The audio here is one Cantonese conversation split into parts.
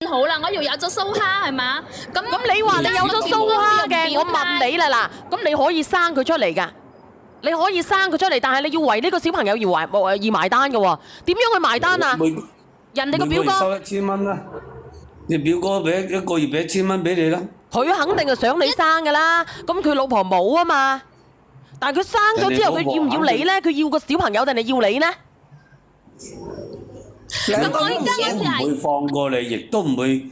好啦，我又有咗蘇蝦係嘛？咁你話你有咗蘇蝦嘅，我問你啦嗱，咁你可以生佢出嚟㗎，你可以生佢出嚟，但係你要為呢個小朋友而埋單嘅喎，點樣去埋單啊？人哋個表哥收1000蚊啦，你表哥俾一個月俾1000蚊俾你啦。佢肯定係想你生㗎啦，咁佢老婆冇啊嘛，但係佢生咗之後，佢要唔要你咧？佢要個小朋友定係要你咧？咁我而家唔會放過你，亦都唔會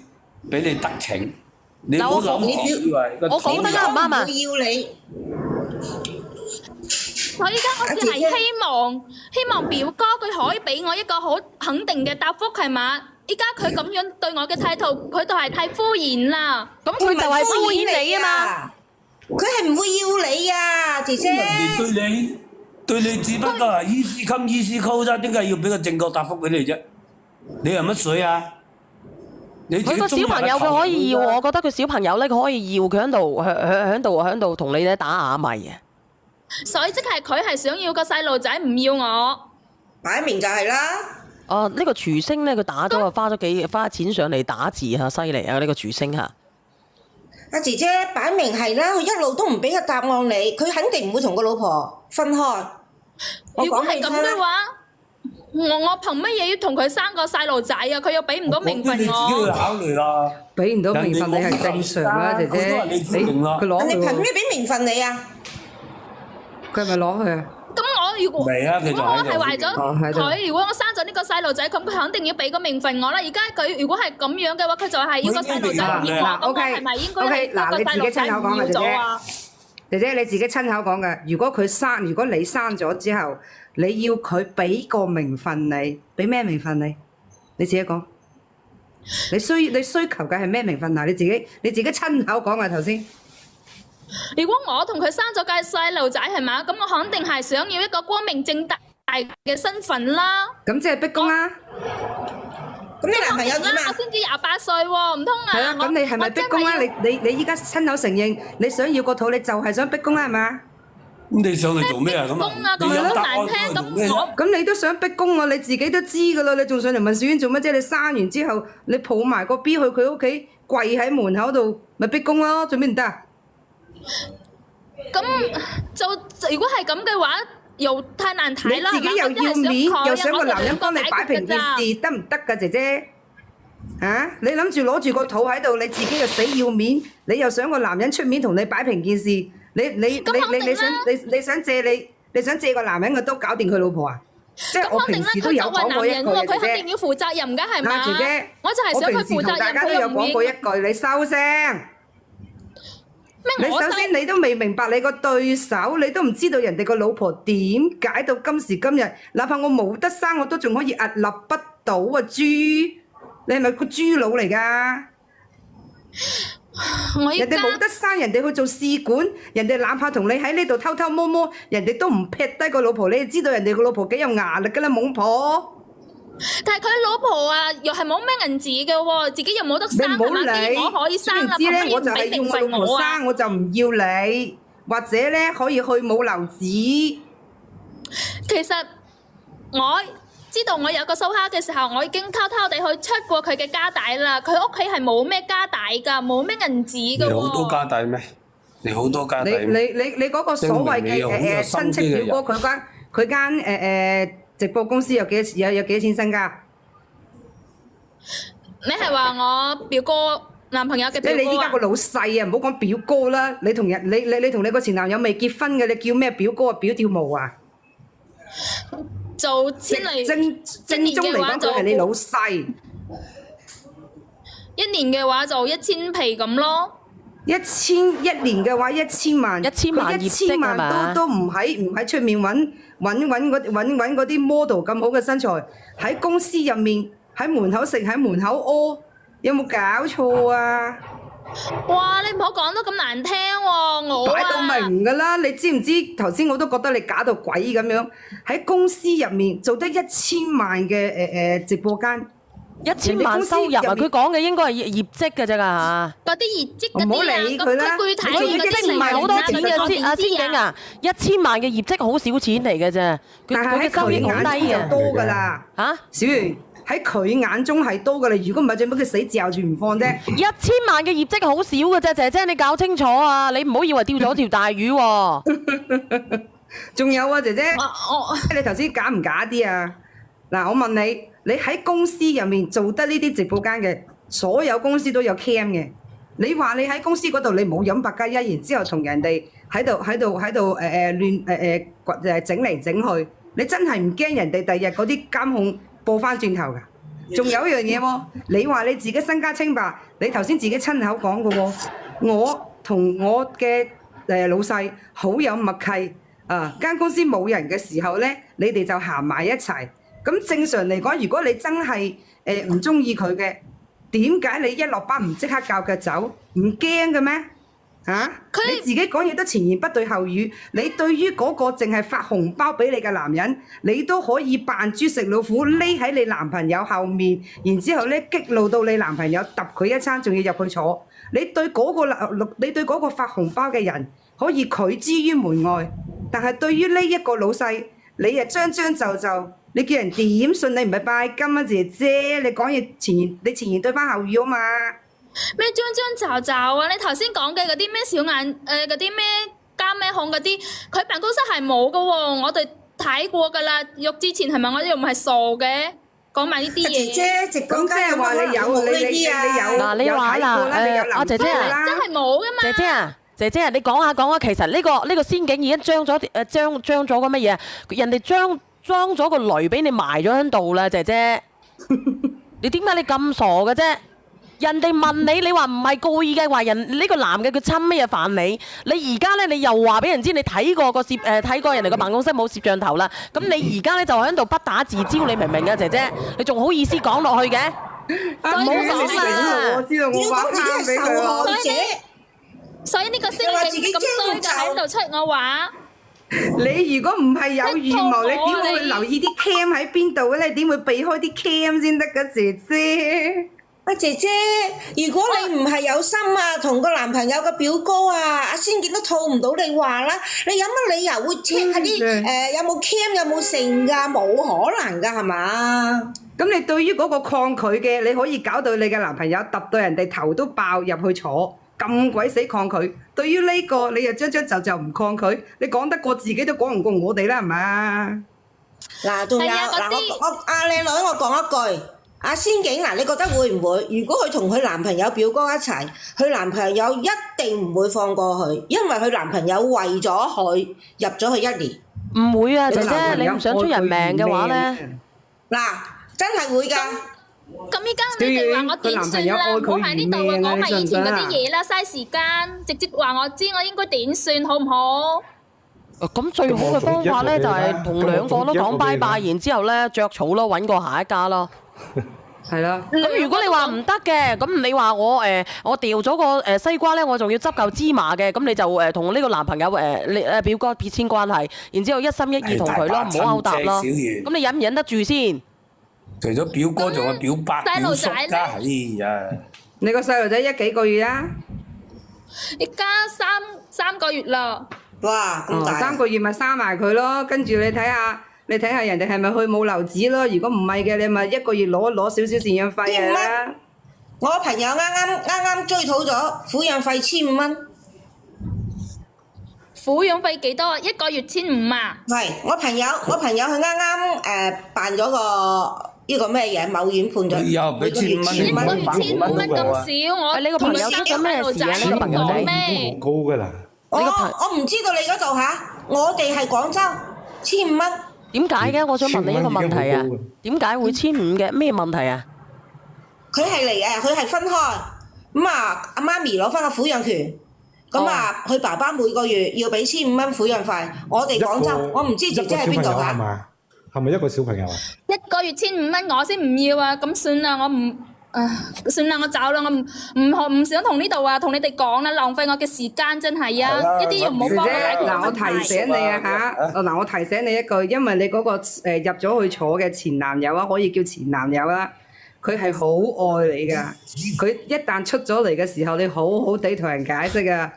俾你得逞。你唔好諗住我講得啱唔啱啊？要你。我依家我只係希望表哥佢可以俾我一個好肯定嘅答覆係嘛？依家佢咁樣對我嘅態度，佢就係太敷衍啦。咁佢就係敷衍你啊嘛。佢係唔會要你啊，姐姐。人哋對你只不過係意思冚意思溝啫，點解要俾個正確答覆俾你啫？你係乜水啊？佢個小朋友佢可以要，我覺得佢小朋友咧佢可以要，佢喺度同你咧打啞謎啊！所以即係佢係想要個細路仔，唔要我。擺明就係啦。哦，呢個廚星咧，佢打咗啊，花錢上嚟打字嚇，犀利啊！呢個廚星嚇。阿姐姐擺明係啦，佢一路都唔俾個答案你，佢肯定唔會同個老婆分開。如果係咁嘅話，我憑乜嘢要同佢生個細路仔啊？佢又俾唔到名分我。你自己去考慮啦。俾唔到名分你係正常啦，姐姐。佢攞你憑咩俾名分你啊？佢係咪攞去啊？咁我如果我係為咗喺度佢，如果我生咗呢個細路仔，咁佢肯定要俾個名分我啦。而家佢如果係咁樣嘅話，佢就係要個細路仔唔要我，咁我係咪應該係個細路仔唔要咗啊？姐姐你自己親口講嘅，如果你生咗之後，你要佢俾個名分你，俾咩名分你？你自己講。你需求嘅係咩名分嗱？你自己親口講啊頭先。如果我同佢生咗個細路仔係嘛，咁我肯定係想要一個光明正大嘅身份啦。咁即係逼宮啦。咁你男朋友點啊？我先至28歲喎，唔通啊？係啊，咁你係咪逼宮啊？你依家親口承認你想要個肚，你就係想逼宮啦，係嘛？咁你上嚟做咩啊？咁啊？你有答案喺度做咩啫？咁你都想逼宮喎，你自己都知噶啦，你仲上嚟問小娟做乜啫？你生完之後，你抱埋個 B 去佢屋企，跪喺門口度，咪逼宮咯？做咩唔得啊？咁就如果係咁嘅話，又太難睇啦。你自己又要面，又想個男人幫你擺平件事，得唔得㗎，姐姐？嚇！你諗住攞住個肚喺度，你自己又死要面，你又想個男人出面同你擺平件事，你想借個男人嘅刀搞掂佢老婆啊？即係我平時都有講過一句嘅，佢肯定要負責任㗎，係嘛？姐姐，我就係想佢負責任，大家都有講過一句，你收聲。你首先你都未明白你個對手，你都唔知道人哋個老婆點解到今時今日，哪怕我冇得生，我都仲可以屹立不倒啊！豬，你係咪個豬佬嚟㗎？人哋冇得生，人哋去做試管，人哋哪怕同你喺呢度偷偷摸摸，人哋都唔劈低個老婆，你就知道人哋個老婆幾有牙力㗎啦，懵婆！但係佢老婆啊，又係冇咩銀紙嘅喎，自己又冇得生，係嘛？我可以生啦，知唔知咧？我就係要我老婆啊！生，我就唔要你，或者咧可以去冇留子。其實我知道我有個蘇蝦嘅時候，我已經偷偷地去出過佢嘅家底啦。佢屋企係冇咩家底㗎，冇咩銀紙㗎喎。你好多家底咩？你好多家底咩？你嗰個所謂嘅親戚表哥，佢間直播公司有幾多錢身家？你係話我表哥男朋友嘅表哥啊？你依家個老細啊，唔好講表哥啦。你同你個前男友未結婚嘅，你叫咩表哥啊？表跳毛啊？做千嚟正宗嚟講，佢係你老細。一年嘅話就1000皮咁咯。一年嘅話1000萬，1000萬業績係嘛？都唔喺出面揾嗰啲 model 咁好嘅身材，喺公司入面喺門口食喺門口屙，有冇搞錯啊？哇！你唔好講得咁難聽喎，我擺到明㗎啦！你知唔知頭先我都覺得你假到鬼咁樣，喺公司入面做得1000萬嘅直播間。1000萬收入啊！佢講嘅應該係業績㗎啫㗎。嗰啲業績嗰啲啊，唔好理佢啦。具體業績唔係好多錢嘅，阿仙景啊，1000萬嘅業績好少錢嚟嘅啫。但係喺佢眼中就多㗎啦。嚇，小圓，喺佢眼中係多㗎啦。如果唔係，做乜佢死嚼住唔放啫？1000萬嘅業績好少嘅啫，姐姐你搞清楚啊！你唔好以為釣咗條大魚喎。仲有啊，姐姐，我你頭先假唔假啲啊？嗱，我問你，你喺公司入面做得呢啲直播間嘅，所有公司都有 cam 嘅。你話你喺公司嗰度你冇飲百加一，然之後同人哋喺度亂整嚟整去，你真係唔驚人哋第日嗰啲監控播翻轉頭㗎？仲有一樣嘢喎，你話你自己身家清白，你頭先自己親口講嘅喎，我同我嘅老細好有默契啊！間公司冇人嘅時候咧，你哋就行埋一齊。咁正常嚟講，如果你真係唔中意佢嘅，點解你一落班唔即刻教佢走？唔驚嘅咩？你自己講嘢都前言不對後語。你對於嗰個淨係發紅包俾你嘅男人，你都可以扮豬食老虎，匿喺你男朋友後面，然之後咧激怒到你男朋友揼佢一餐，仲要入去坐。你對嗰個發紅包嘅人可以拒之於門外，但係對於呢一個老細，你係將就。你叫人點信你唔係拜金啊，姐姐！你講嘢前言對翻後語啊嘛！咩張就啊！你頭先講嘅嗰啲咩小眼嗰啲咩加咩控嗰啲，佢辦公室係冇噶喎，我哋睇過噶啦。喐之前係咪我哋又唔係傻嘅？講埋呢啲嘢。姐姐，直講即係話你有你有嗱，你話嗱阿姐姐啊，真係冇噶嘛？姐姐啊，你講下，其實呢個仙境已經將咗個乜嘢？人哋裝咗個雷俾你埋咗喺度啦，姐姐。你點解你咁傻嘅啫？人哋問你，你話唔係故意嘅，話人呢個男嘅佢侵咩嘢犯你？你而家咧，你又話俾人知你睇過睇過人哋個辦公室冇攝像頭啦。咁你而家咧就喺度不打自招，你明唔明啊，姐姐？你仲好意思講落去嘅？唔好講啦！我知道我話啱俾佢。所以呢個仙境咁衰就喺度出我話。你如果唔係有預謀，你點會留意啲 cam 喺邊度咧？你點會避開啲 cam 先得噶，姐姐？姐姐，如果你唔係有心啊，同個男朋友嘅表哥啊，阿仙境都套唔到你話啦。你有乜理由會 check 下啲有冇 cam 有冇剩㗎？冇可能㗎係嘛？咁你對於嗰個抗拒嘅，你可以搞到你嘅男朋友揼到人哋頭都爆入去坐。咁鬼死抗拒，對於呢個你又將就唔抗拒，你講得過自己都講唔過我哋啦，係嘛？嗱，仲有嗱，我阿靚女，我講一句，阿仙境嗱，你覺得會唔會？如果佢同佢男朋友表哥一齊，佢男朋友一定唔會放過佢，因為佢男朋友為咗佢入咗去1年。唔會啊，姐姐，你唔想出人命嘅話咧？嗱，真係會㗎。咁依家你哋話我點算啦？唔好喺呢度啊，講埋以前嗰啲嘢啦，嘥時間，直接話我知我應該點算好唔好？咁最好嘅方法咧就係同兩個都講拜拜，然之後咧著草咯，揾個下一家咯。係啦。咁如果你話唔得嘅，咁你話我掉咗個西瓜咧，我仲要執嚿芝麻嘅，咁你就同呢個男朋友表哥撇清關係，然之後一心一意同佢咯，唔好勾搭咯。咁你忍唔忍得住先？除咗表哥，仲有表伯、表叔㗎，哎呀！你個細路仔幾個月啊？而家三個月啦。哇，咁大！3個月咪生埋佢咯，跟住你睇下人哋係咪去冇留子咯？如果唔係嘅，你咪1個月攞少少贍養費啊！我朋友啱啱追討咗撫養費1500蚊。撫養費幾多啊？1個月1500啊？係，我朋友佢啱啱辦咗個呢個咩嘢某院判咗，又俾1500蚊， 1個月1500蚊咁少，我你個朋友出咗咩事啊？你個朋友仔咩？高㗎啦！我唔知道你嗰度嚇，我哋係廣州1500蚊。點解嘅？我想問你一個問題啊，點解會1500嘅？咩問題啊？佢係嚟嘅，佢係分開咁啊！阿媽咪攞翻個撫養權，咁啊，佢爸爸每個月要俾1500蚊撫養費。我哋廣州，我唔知姐姐喺邊度嚇。係咪一個小朋友啊？1個月1500蚊，我先唔要啊！咁算啦，我唔算啦，我走啦，我唔想同呢度啊，同你哋講啦，浪費我嘅時間真係啊！一啲都唔好幫我解決問題。嗱，我提醒你啊嚇，嗱，我提醒你一句，因為你嗰個入咗去坐嘅前男友啊，可以叫前男友啦，佢係好愛你㗎，佢一旦出咗嚟嘅時候，你好好地同人解釋啊。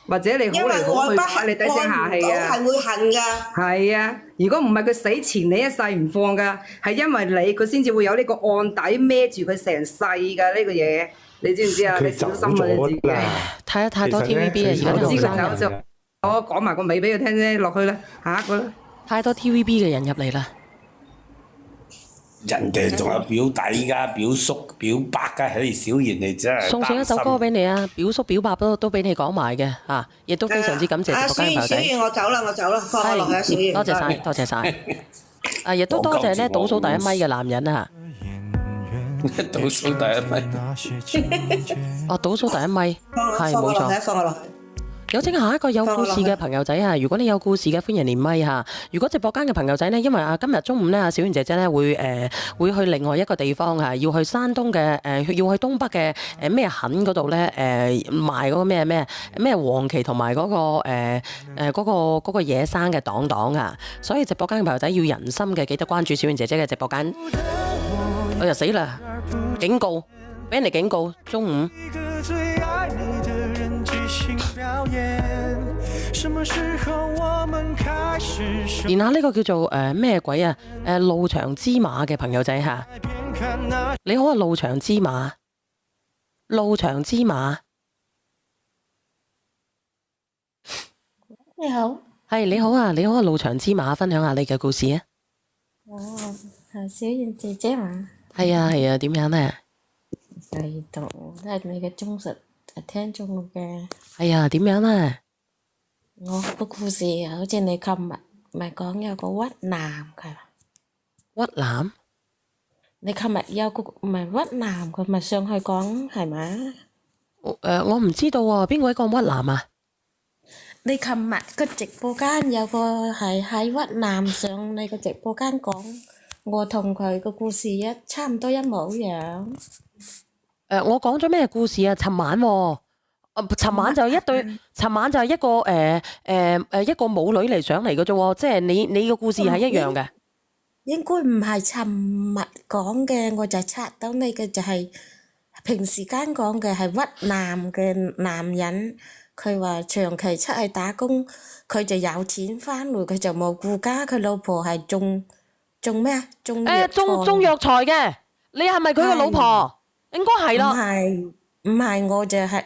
或者你好嚟因為愛好去嘅話，不恨，你低聲下氣啊。愛唔到係會恨㗎。係啊，如果唔係佢死纏你一世唔放㗎，係因為你佢先至會有呢個案底孭住佢成世㗎呢個嘢，你知唔知啊？你小心啊你自己。睇得太多 TVB 啊，而家我知啲後生人佢走咗，我講埋個尾俾佢聽啫，落去啦，下一個啦。太多 TVB 嘅人入嚟啦。人哋仲有表弟㗎、表叔、表伯㗎，唉，小賢你真係送上一首歌俾你啊，表叔表伯都俾你講埋嘅嚇，亦都非常之感謝直播間嘅朋友仔。小賢，我走啦，放我落去啊，小賢。多謝晒，多謝晒。啊，亦都多謝咧倒數第一咪嘅男人啊。倒數第一咪。哦，倒數第一咪，係冇錯。放我落去。有請下一個有故事嘅朋友仔啊！如果你有故事嘅，歡迎連咪嚇。如果直播間嘅朋友仔呢，因為今日中午呢，小圓姐姐呢會去另外一個地方啊，要去山東嘅要去東北嘅咩墾嗰度呢，賣嗰個咩黃芪同埋嗰個野生嘅黨啊，所以直播間嘅朋友仔要人心嘅，記得關注小圓姐姐嘅直播間。我就死啦！警告，俾人哋警告，中午。連下呢個叫做咩鬼啊？路長之馬嘅朋友仔嚇，你好啊，路長之馬，路長之馬，你好，係你好啊，你好啊，路長之馬，分享下你嘅故事啊。哦，係小燕姐姐嘛？係啊係啊，點樣呢？嚟到都係你嘅忠實聽眾嚟嘅。係啊，點樣呢？我個故事好似你琴日咪講有個屈男㗎，屈男？你琴日有個唔係屈男，佢咪上去講係咪？我唔知道喎，邊位講屈男啊？你琴日個直播間有個係喺屈男上你個直播間講，我同佢個故事差唔多一模一樣。我講咗咩故事啊？尋晚喎。尋晚就一對，尋晚就係一個一個母女嚟上嚟嘅啫喎，即係你個故事係一樣嘅。應該唔係尋日講嘅，我就測到你嘅就係平時間講嘅係屈男嘅男人，佢話長期出去打工，佢就有錢翻嚟，佢就冇顧家，佢老婆係種咩啊？種藥材嘅，你係咪佢個老婆？應該係咯。唔係，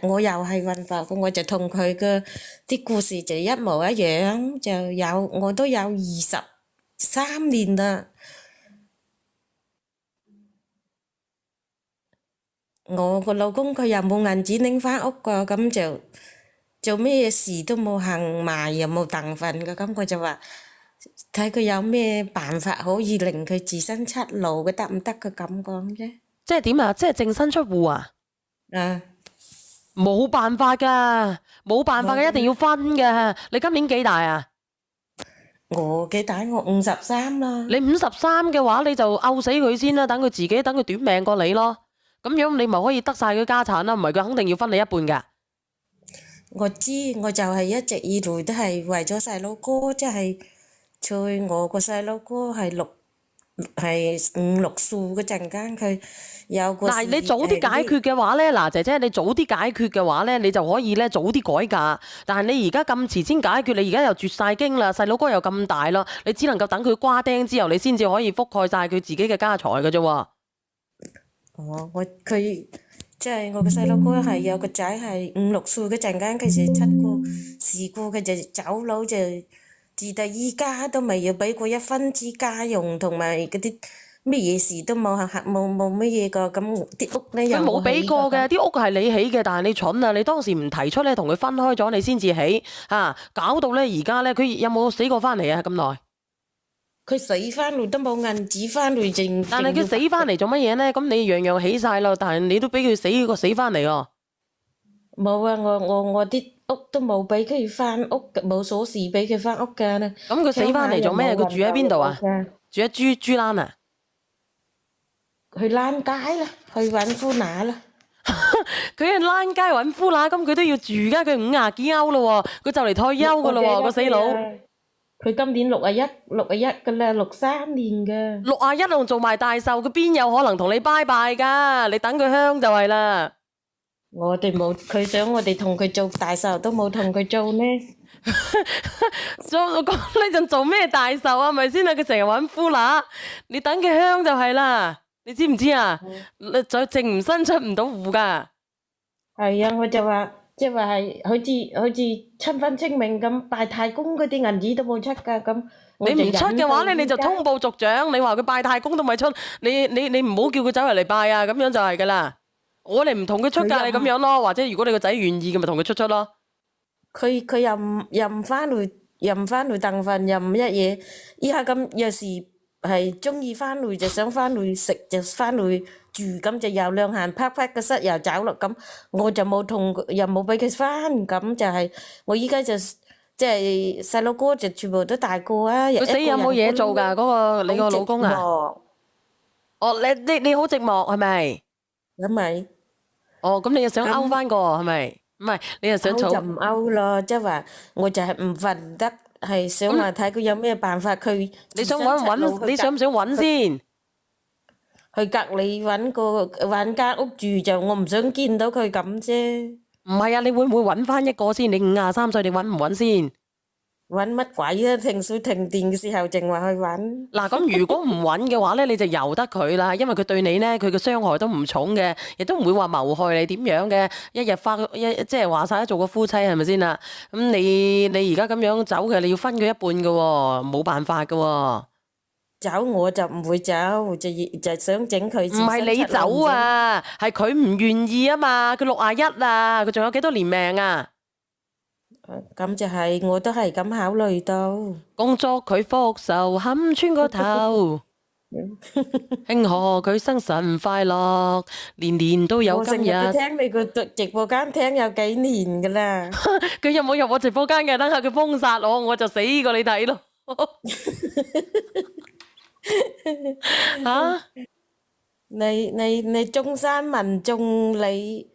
我又係運化，我就同佢嘅啲故事就一模一樣，我都有23年啦。我個老公佢又冇銀紙拎返屋㗎，咁就做咩事都冇行埋，又冇啖份㗎，咁佢就話睇佢有咩辦法可以令佢自身出路嘅，得唔得？佢咁講啫。即係點啊？即係淨身出戶啊？冇辦法噶，冇辦法嘅，一定要分嘅。你今年幾大啊？我幾大？我53啦。你53嘅話，你就漚死佢先啦，等佢短命過你咯。咁樣你咪可以得晒佢家產啦，唔係佢肯定要分你一半噶。我知，我就係一直以來都係為咗細佬哥，即係催我個細佬哥係5、6歲嗰陣間，佢有個。但係你早啲解決嘅話咧，嗱姐姐，你早啲解決嘅話咧，你就可以咧早啲改嫁。但係你而家咁遲先解決，你而家又絕晒經啦，細佬哥又咁大咯，你只能夠等佢瓜釘之後，你先至可以覆蓋晒佢自己嘅家財嘅啫喎。佢即係我個細佬哥係有個仔係5、6歲嗰陣間，佢就出過事故，佢就走佬就。自到依家都未要俾過1分之家用，同埋嗰啲咩嘢事都冇乜嘢個，咁啲屋咧又冇俾過嘅，啲屋係你起嘅，但係你蠢啊！你當時唔提出咧，同佢分開咗，你先至起嚇，搞到咧而家咧，佢有冇死過翻嚟啊？咁耐，佢死翻嚟都冇銀紙翻嚟剩。但係佢死翻嚟做乜嘢咧？咁你樣樣起晒咯，但係你都俾佢死翻嚟喎。冇啊！我啲屋都冇俾佢翻屋，冇鎖匙俾佢翻屋㗎啦。咁佢死翻嚟做咩？佢住喺邊度啊？住喺豬欄啊？去欄街啦，去揾夫乸啦。佢去欄街揾夫乸，咁佢都要住㗎。佢50幾歐咯喎，佢就嚟退休㗎咯喎，個死佬。佢今年61㗎啦，63年㗎。61仲做埋大壽，佢邊有可能同你拜拜㗎？你等佢香就係啦。我哋冇，佢想我哋同佢做大壽都冇同佢做呢。我講呢陣做咩大壽啊？咪先啊！佢成日揾夫乸，你等佢香就係啦。你知唔知啊？你再淨唔伸出唔到戶噶。係啊，我就話即係話係好似親分清明咁，拜太公嗰啲銀紙都冇出㗎咁。你唔出嘅話咧，你就通報族長，你話佢拜太公都咪出，你唔好叫佢走入嚟拜啊，咁樣就係噶啦。我哋唔同佢出㗎，你咁樣咯，或者如果你個仔願意嘅，咪同佢出咯。佢又唔翻嚟，又唔翻嚟鄧份，又唔一嘢。依家咁有時係中意翻嚟就想翻嚟食就翻嚟住，咁就又兩行啪啪個室又走咯。咁我就冇同又冇俾佢翻，咁就係我依家就即係細佬哥就全部都大個啊。佢死有冇嘢做㗎？嗰個你個老公啊？哦，你好寂寞係咪？咁咪？哦，咁你又想勾翻個係咪？唔係，你又想勾就唔勾咯，即係話我就係唔瞓得，係想話睇佢有咩辦法。佢你想揾？你想唔想揾先？去隔離揾間屋住就，我唔想見到佢咁啫。唔係啊，你會唔會揾翻一個先？你53歲，你揾唔揾先？揾乜鬼啊！停水停電嘅時候，淨話去揾。嗱，咁如果唔揾嘅話咧，你就由得佢啦，因為佢對你咧，佢嘅傷害都唔重嘅，亦都唔會話謀害你點樣嘅。一日即係話晒做個夫妻係咪先啦？咁你而家咁樣走嘅，你要分佢一半嘅喎，冇辦法嘅喎。走我就唔會走，就想整佢。唔係你走啊，係佢唔願意啊嘛。佢61啊，佢仲有幾多年命啊？咁就係，我都係咁考慮到。工作佢復仇，冚穿個頭。慶賀佢生辰快樂，年年都有今日。我成日聽你個直播間聽有幾年噶啦。佢有冇入我直播間嘅？等下佢封殺我就死過你睇咯。吓？你中山民眾你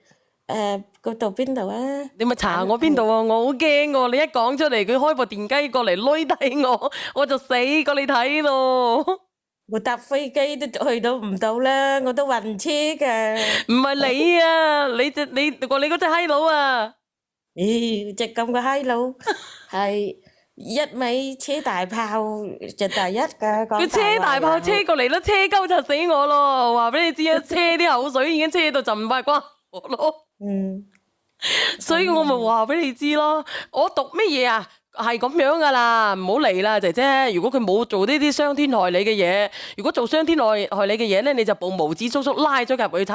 嗰度邊度啊？你咪查我邊度啊！我好驚喎！你一講出嚟，佢開部電雞過嚟擂低我就死過你睇咯。我搭飛機都去到唔到啦，我都暈車噶。唔係你啊，你嗰隻閪佬啊！咦，隻咁嘅閪佬係一味車大炮就第一噶。佢車大炮車過嚟都車鳩就死我咯！話俾你知啊，車啲口水已經車到浸快瓜我咯。所以我咪話俾你知咯，我讀乜嘢啊？係咁樣噶啦，唔好嚟啦，姐姐。如果佢冇做呢啲傷天害理嘅嘢，如果做傷天害理嘅嘢咧，你就報毛子叔叔拉咗入去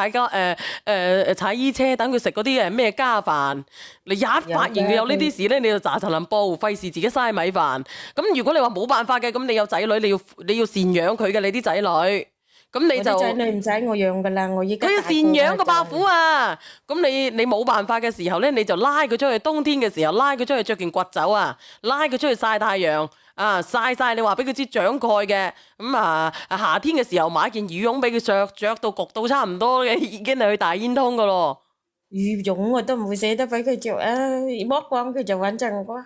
踩衣車，等佢食嗰啲咩家飯。你一發現佢有呢啲事咧，你就查陳林報，費事自己嘥米飯。咁如果你話冇辦法嘅，咁你有仔女，你要贍養佢嘅，你啲仔女。咁你就仔女唔使我養噶啦，我依家佢要贍養個伯父啊！咁你冇辦法嘅時候咧，你就拉佢出去，冬天嘅時候拉佢出去着件骨酒啊，拉佢出去曬太陽啊，曬晒你話俾佢知長蓋嘅。咁夏天嘅時候買件羽絨俾佢着到焗到差唔多嘅，已經係去大煙通噶咯。羽絨我都唔會捨得俾佢着啊，剝光佢就穩陣啩。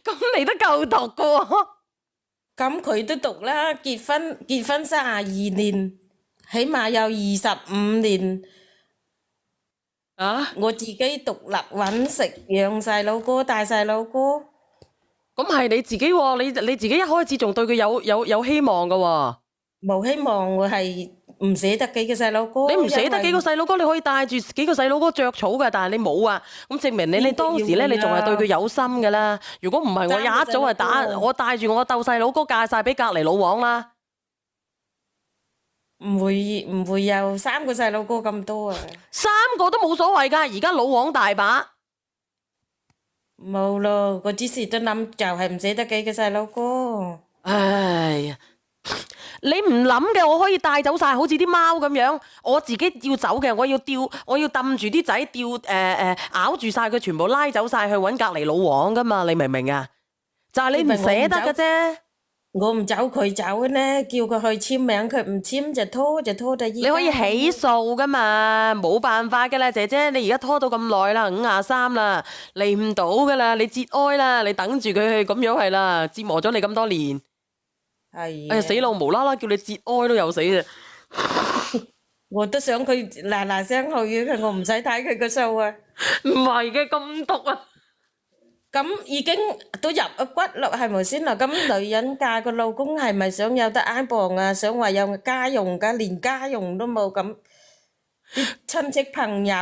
咁你都夠毒噶喎！咁佢都讀啦，結婚32年，起碼有25年。我自己獨立揾食，養細佬哥，帶細佬哥。咁係你自己喎，你自己一開始仲對佢有希望噶喎。冇希望，我係唔捨得幾個細佬哥。你唔捨得幾個細佬哥，你可以帶住幾個細佬哥着草噶，但係你冇啊，咁證明你當時咧，你仲係對佢有心噶啦。如果唔係，我一早係我帶住我鬥細佬哥嫁晒俾隔籬老王啦。唔會有3個細佬哥咁多啊？3個都冇所謂噶，而家老王大把。冇咯，我之前都諗就係唔捨得幾個細佬哥。哎呀！你唔諗嘅，我可以帶走晒，好似啲貓咁樣。我自己要走嘅，我要揼住啲仔，咬住晒佢，全部拉走晒去搵隔籬老王噶嘛？你明唔明啊？就係你唔捨得嘅啫。我唔走佢走呢，叫佢去簽名，佢唔簽就拖到依家。你可以起訴噶嘛？冇辦法噶啦，姐姐，你而家拖到咁耐啦，53啦，嚟唔到噶啦，你節哀啦，你等住佢去咁樣係啦，折磨咗你咁多年。係。哎呀死咯！無啦啦叫你節哀都有死啫。我都想佢嗱嗱聲去嘅，我唔使睇佢個 show 啊。唔係嘅，咁毒啊！咁已經都入咗骨咯，係咪先啦？咁女人嫁個老公係咪想有得挨傍啊？想話有家用㗎，連家用都冇咁，啲親戚朋友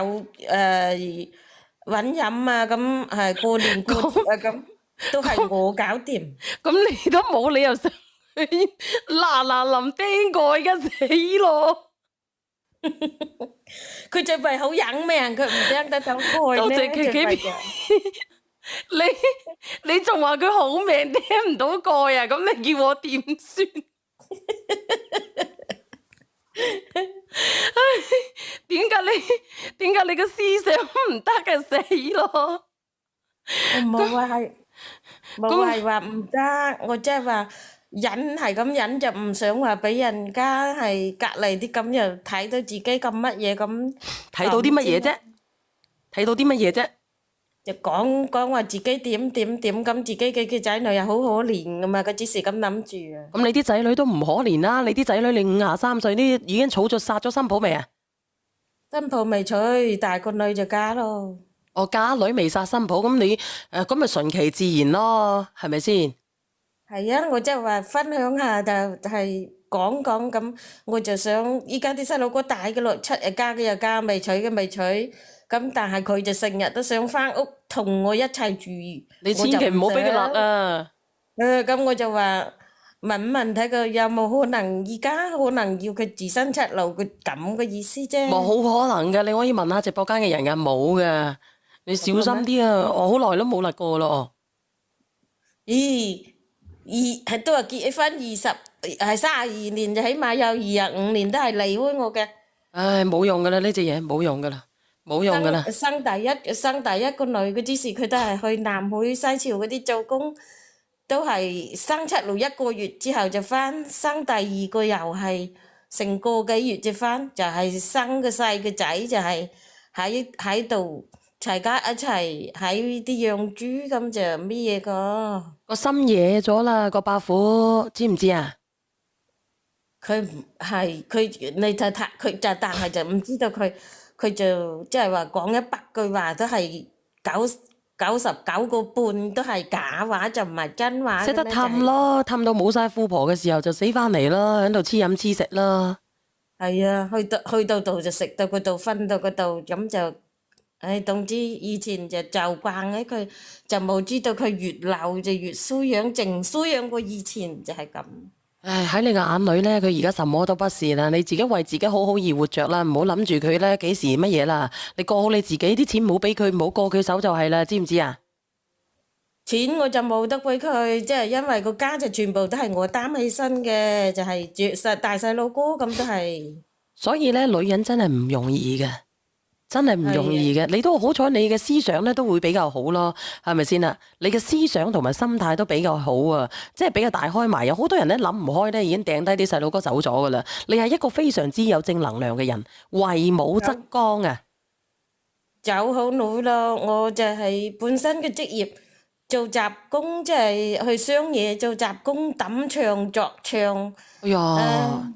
揾飲啊，咁係過年過節啊，咁都係我搞掂。咁你都冇理由上去嗱嗱臨釘過，而家死咯！佢就係好忍命，佢唔釘得走開多謝咧，佢幾就係嘅。你仲話佢好命釘唔到蓋啊？咁你叫我點算？點解你個思想唔得嘅死咯？我冇係話唔得，我即係話忍係咁忍，就唔想話俾人家係隔離啲咁又睇到自己咁乜嘢咁。睇到啲乜嘢啫？睇到啲乜嘢啫？就講話自己點咁，自己嘅仔女又好可憐噶嘛，佢只是咁諗住啊。咁你啲仔女都唔可憐啦，你啲仔女你53歲呢已經儲咗殺咗新抱未啊？新抱未娶，大個女就嫁咯。我嫁女未殺新抱，咁你咁咪順其自然咯，係咪先？係啊，我即係話分享下就係講咁，我就想依家啲細路哥大嘅咯，7日嫁嘅又嫁，未娶嘅未娶。咁但係佢就成日都想翻屋同我一齊住，你千祈唔好俾佢落啊！咁我就話問睇佢有冇可能，而家可能要佢自身出路，佢咁嘅意思啫。冇可能嘅，你可以問下直播間嘅人㗎，冇嘅。你小心啲啊！我好耐都冇勒過咯。咦？係都話結咗婚係32年，就起碼有25年都係離開我嘅。唉，冇用噶啦，呢隻嘢冇用噶啦。冇用噶啦！生第一個女嘅之時，佢都係去南海西潮嗰啲做工，都係生出嚟1個月之後就翻，生第二個又係成個幾月就翻，就係生個細個仔就係喺度齊家一齊喺啲養豬咁就咩嘢個。個心野咗啦，個伯父知唔知啊？佢唔係佢，你就睇佢就，但係就唔知道佢就即係話講100句話都係99個半都係假話，就唔係真話。識得氹咯，氹到冇晒富婆嘅時候就死翻嚟啦，喺度黐飲黐食啦。係啊，去到度就食到嗰度，瞓到嗰度，咁就唉，總之以前就慣喺佢，就冇知道佢越老就越衰樣，淨衰樣過以前就係咁。唉，喺你嘅眼裏咧，佢而家什麼都不是啦。你自己為自己好好而活着啦，唔好諗住佢咧幾時乜嘢啦。你過好你自己，啲錢唔好俾佢，唔好過佢手就係啦，知唔知啊？錢我就冇得俾佢，即係因為個家就全部都係我擔起身嘅，就係大細佬哥咁都係。所以咧，女人真係唔容易嘅。真係唔容易嘅，你都好彩，你嘅思想咧都會比較好咯，係咪先啊？你嘅思想同埋心態都比較好啊，即係比較大開埋。有好多人咧諗唔開咧，已經掟低啲細佬哥走咗噶啦。你係一個非常之有正能量嘅人，為武則剛啊！走好耐咯，我就係本身嘅職業做雜工，即係去商嘢做雜工，揼牆鑿牆。哎呀，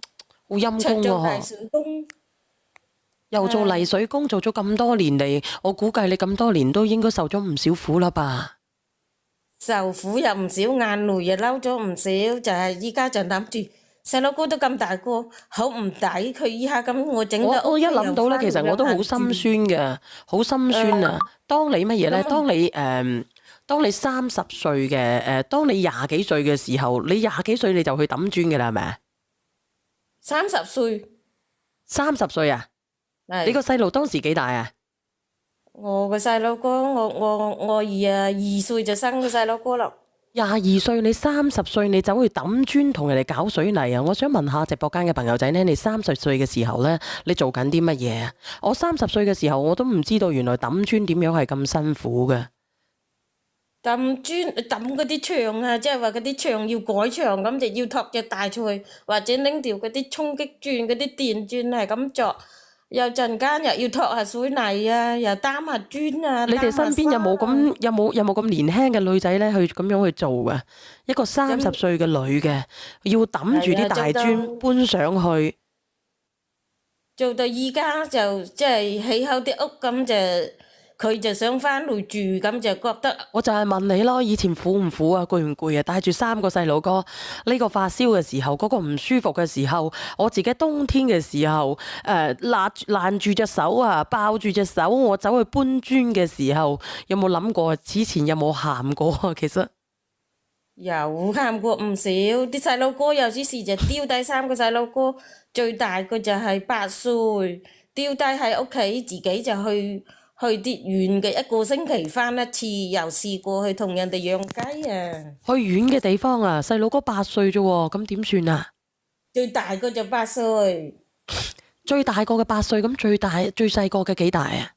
好陰功喎！又做泥水工，做咗咁多年嚟，我估計你咁多年都應該受咗唔少苦啦吧？受苦又唔少，眼淚又流咗唔少，就係依家就諗住細佬哥都咁大個，好唔抵佢依下咁我整到我一諗到咧，其實我都好心酸嘅，好心酸啊！當你乜嘢咧？當你30歲嘅當你20幾歲嘅時候，你20幾歲你就去抌磚嘅啦，係咪啊？30歲，30歲啊？你個細路當時幾大啊？我個細佬哥，我22歲就生個細佬哥啦。22歲，你30歲你走去抌磚同人哋搞水泥啊！我想問下直播間嘅朋友仔呢，你30歲嘅時候呢，你做緊啲乜嘢啊？我30歲嘅時候我都唔知道原來抌磚點樣係咁辛苦嘅。抌磚抌嗰啲牆啊，即係話嗰啲牆要改牆咁，就要托隻大錘，或者拎條嗰啲衝擊磚、嗰啲電鑽係咁鑿。有陣間又要托下水泥啊，又擔下磚啊。你哋身邊有冇咁年輕嘅女仔咧，去咁樣去做㗎？一個30歲嘅女嘅，要抌住啲大磚搬上去。做到依家就即係起好啲屋咁就佢就想翻嚟住咁就覺得我就係問你咯，以前苦唔苦啊，攰唔攰啊？帶住3個細路哥，呢個發燒嘅時候，嗰個唔舒服嘅時候，我自己冬天嘅時候，爛住隻手啊，爆住隻手，我走去搬磚嘅時候，有冇諗過？之前有冇喊過啊？其實有喊過唔少，啲細路哥有時就丟低3個細路哥，最大個就係8歲，丟低喺屋企，自己就去啲遠嘅1個星期翻一次，又試過去同人哋養雞啊。去遠嘅地方啊，細佬哥8歲啫喎，咁點算啊？最大個就8歲，最大個嘅8歲，咁最細個嘅幾大啊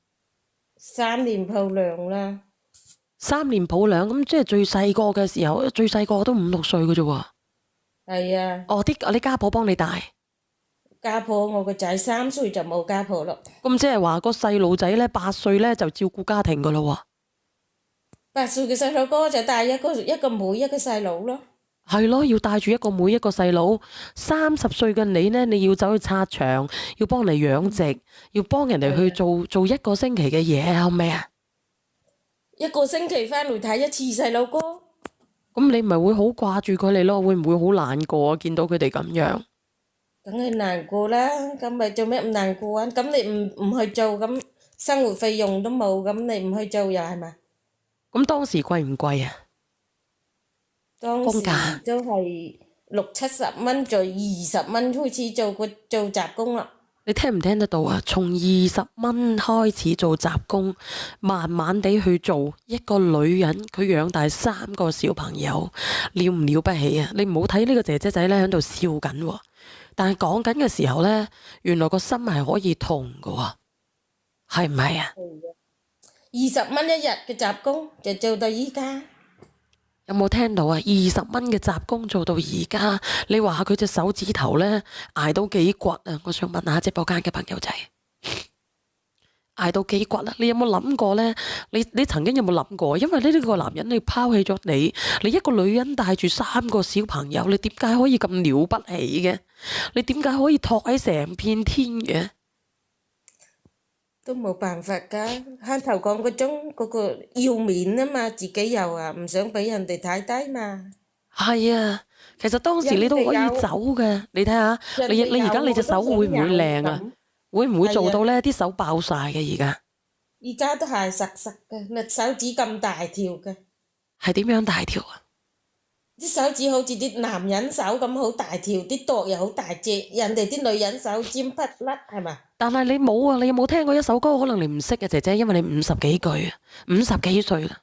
3年抱兩啦。 ？3年抱兩，咁即係最細個嘅時候，最細個都5、6歲嘅啫喎。係啊，哦，你家婆幫你帶。家婆我個仔3歲就冇家婆咯。咁即係話個細路仔咧8歲咧就照顧家庭噶咯8歲嘅細路哥就帶一個妹一個細佬咯。喎。係咯，要帶住一個妹一個細佬。30歲嘅你呢，你要走去拆牆，要幫你養殖，要幫人哋去做1個星期嘅嘢，係咪啊1個星期翻嚟睇一次細路哥。咁你咪會好掛住佢哋咯？會唔會好難過啊？見到佢哋咁樣？梗係難過啦，咁咪做咩唔難過啊？咁你唔去做，咁生活費用都冇，咁你唔去做又係咪？咁當時貴唔貴啊？當時工價都係60、70蚊，做20蚊開始做雜工啦。你聽唔聽得到啊？從20蚊開始做雜工，慢慢地去做，一個女人佢養大3個小朋友，了唔了不起啊？你唔好睇呢個姐姐仔咧喺度笑緊喎，但係講緊嘅時候咧，原來個心係可以痛㗎喎，係唔係啊20蚊一日嘅雜工就做到依家。有冇聽到啊？20蚊嘅雜工做到而家，你話下佢隻手指頭咧捱到幾骨啊？我想問下直播間嘅朋友仔，捱到幾骨啊？你有冇諗過咧？你曾經有冇諗過？因為呢個男人你拋棄咗你一個女人帶住3個小朋友，你點解可以咁了不起嘅？你點解可以托喺成片天嘅？都冇辦法㗎，開頭講嗰個要面啊嘛，自己又話唔想俾人哋睇低嘛。係啊，其實當時你都可以走嘅。你睇下，你而家你隻手會唔會靚啊？會唔會做到呢啲手爆晒嘅而家？而家都係實實嘅，你手指咁大條嘅。係點樣大條啊？啲手指好似啲男人手咁好大條，啲剁又好大隻，人哋啲女人手尖不甩係嘛？但係你冇啊！你有冇聽過一首歌？可能你唔識嘅姐姐，因為你50幾歲啊，50幾歲啦。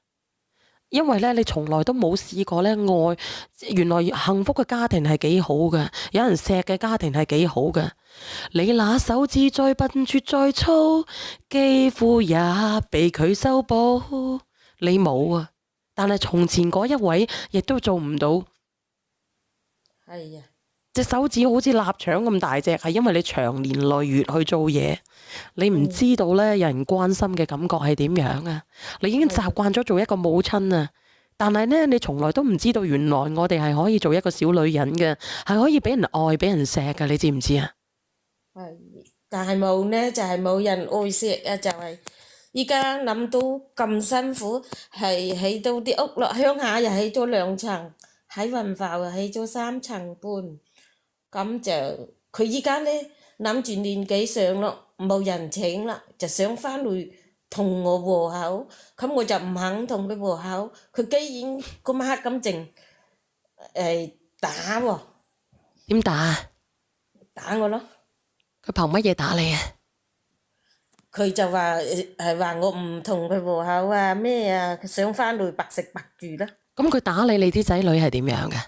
因為咧，你從來都冇試過咧愛，原來幸福嘅家庭係幾好嘅，有人錫嘅家庭係幾好嘅。你那手指再笨拙再粗，肌膚也被佢修補。你冇啊！但係從前嗰一位亦都做唔到。係啊，隻手指好似臘腸咁大隻，係因為你長年累月去做嘢，你唔知道咧有人關心嘅感覺係點樣啊！你已經習慣咗做一個母親啊，但係呢，你從來都唔知道原來我哋係可以做一個小女人嘅，係可以俾人愛、俾人錫嘅，你知唔知啊？係，但係冇呢，就係冇人愛錫啊，就係。依家諗到咁辛苦，係起到啲屋落鄉下又起咗2層，喺雲浮又起咗3層半，咁就佢依家呢諗住年紀上咯，冇人請啦，就想翻嚟同我和好，咁我就唔肯同佢和好，佢居然嗰晚黑咁靜打喎。點打啊？打我咯。佢憑乜嘢打你啊？佢就話係話我唔同佢和好啊咩啊，佢想翻嚟白食白住啦。咁佢打你啲仔女係點樣嘅？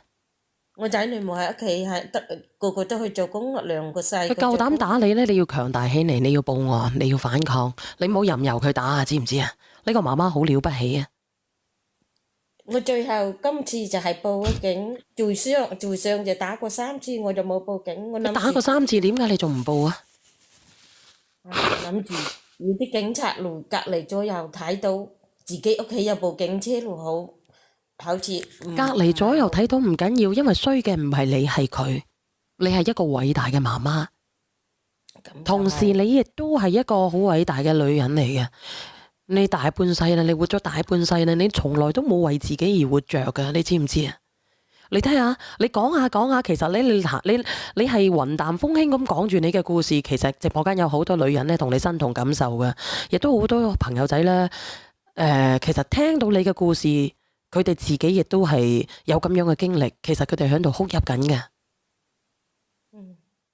我仔女冇喺屋企，係得個個都去做工，2個細。佢夠膽打你咧，你要強大起嚟，你要報案，你要反抗，你唔好任由佢打啊，知唔知啊？呢個媽媽好了不起啊！我最後今次就係報咗警，最上就打過3次，我就冇報警。我諗打過3次，點解你仲唔報啊？諗住要啲警察嚟隔離左右睇到自己屋企有部警車路好似隔離左右睇到唔緊要，因為衰嘅唔係你係佢，你係一個偉大嘅媽媽。同時你亦都係一個好偉大嘅女人嚟嘅。你大半世啦，你活咗大半世啦，你從來都冇為自己而活着㗎，你知唔知啊？你睇下，你講下，其實你係雲淡風輕咁講住你嘅故事，其實直播間有好多女人咧同你身同感受嘅，亦都好多朋友仔咧，其實聽到你嘅故事，佢哋自己亦都係有咁樣嘅經歷，其實佢哋喺度哭泣緊嘅，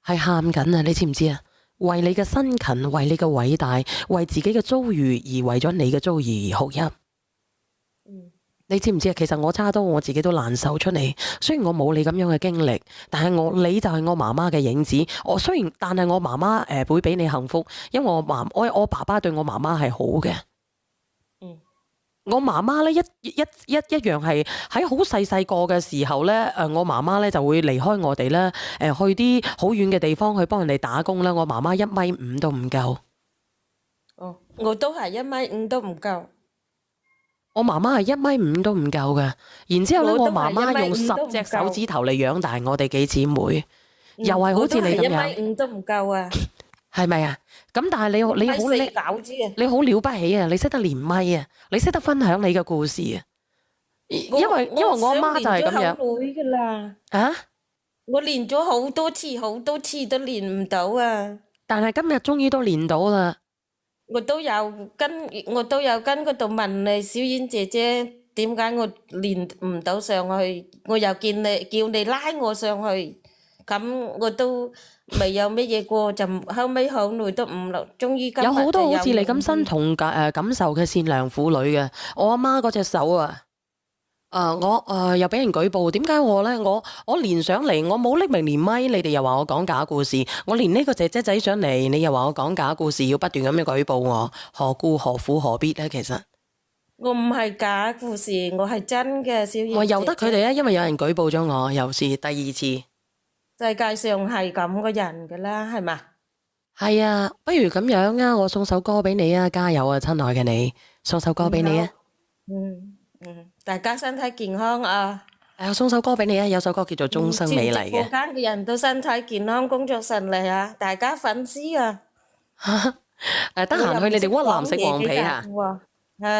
係喊緊啊！你知唔知啊？為你嘅辛勤，為你嘅偉大，為自己嘅遭遇而為咗你嘅遭遇而哭泣。你知唔知啊？其實我差多我自己都難受出嚟。雖然我冇你咁樣嘅經歷，但係你就係我媽媽嘅影子。但係我媽媽會俾你幸福，因為我爸爸對我媽媽係好嘅。我媽媽咧一樣係喺好細個嘅時候咧，我媽媽咧就會離開我哋咧，去啲好遠嘅地方去幫人哋打工啦。我媽媽1.5米都唔夠。哦，我都係1.5米都唔夠。我媽媽係1.5米都唔夠嘅。然之後咧，我媽媽用10隻手指頭嚟養大我哋幾姊妹，又係好似你咁樣。1.5米都唔夠啊！係咪啊？咁但係你好叻，你好了不起啊！你識得連咪啊！你識得分享你嘅故事啊！因為我阿媽就係咁樣。我練咗好耐噶啦。啊？我練咗好多次都練唔到啊！但係今日終於都練到啦。我都有跟嗰度問你小燕姐姐，點解我練唔到上去？我又叫你拉我上去。咁我都未有乜嘢過，就後尾好耐都唔落，終於今日有好多好似你咁身身同感受嘅善良婦女嘅。我阿媽嗰隻手啊，我又俾人舉報，點解我咧？我連上嚟，我冇匿名連咪，你哋又話我講假故事。我連呢個姐姐仔上嚟，你又話我講假故事，要不斷咁樣舉報我，何故何苦何必咧？其實我唔係假故事，我係真嘅。小燕我由得佢哋啊，因為有人舉報咗我，又是第2次。世界上係咁嘅人噶啦，係嘛？係啊，不如咁樣啊，我送首歌俾你啊，加油啊，親愛嘅你，送首歌俾你啊。大家身體健康啊！我送首歌俾你啊，有首歌叫做《終生美麗》嘅。直播間嘅人都身體健康，工作順利啊！大家粉絲啊！得閒去你哋屈南食黃皮啊！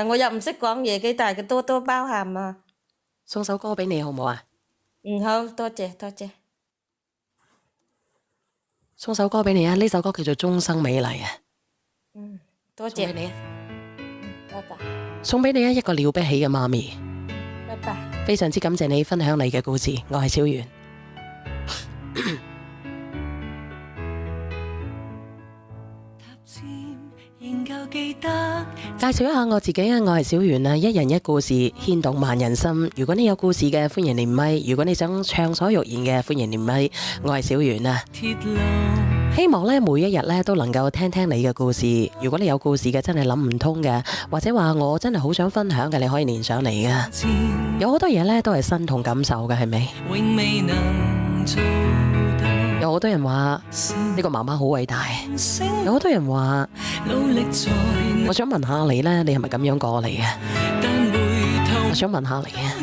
我又唔識講嘢嘅，大家多多包涵啊！送首歌俾你好唔好啊？好，多謝多謝。送首歌俾你啊！呢首歌叫做《終生美麗》啊。多謝你啊！拜拜。送俾你啊！一個了不起嘅媽咪。拜拜。非常之感謝你分享你嘅故事，我係小圓。介紹一下我自己啊，我係小圓啊，一人一故事，牽動萬人心。如果你有故事嘅，歡迎連咪；如果你想暢所欲言嘅，歡迎連咪。我係小圓啊，希望咧每一日咧都能夠聽聽你嘅故事。如果你有故事嘅，真係諗唔通嘅，或者話我真係好想分享嘅，你可以連上嚟嘅。有好多嘢咧都係身同感受嘅，係咪？有好多人話呢個媽媽好偉大，有好多人話，我想問下你呢，你係咪咁樣過嚟嘅？我想問下你啊。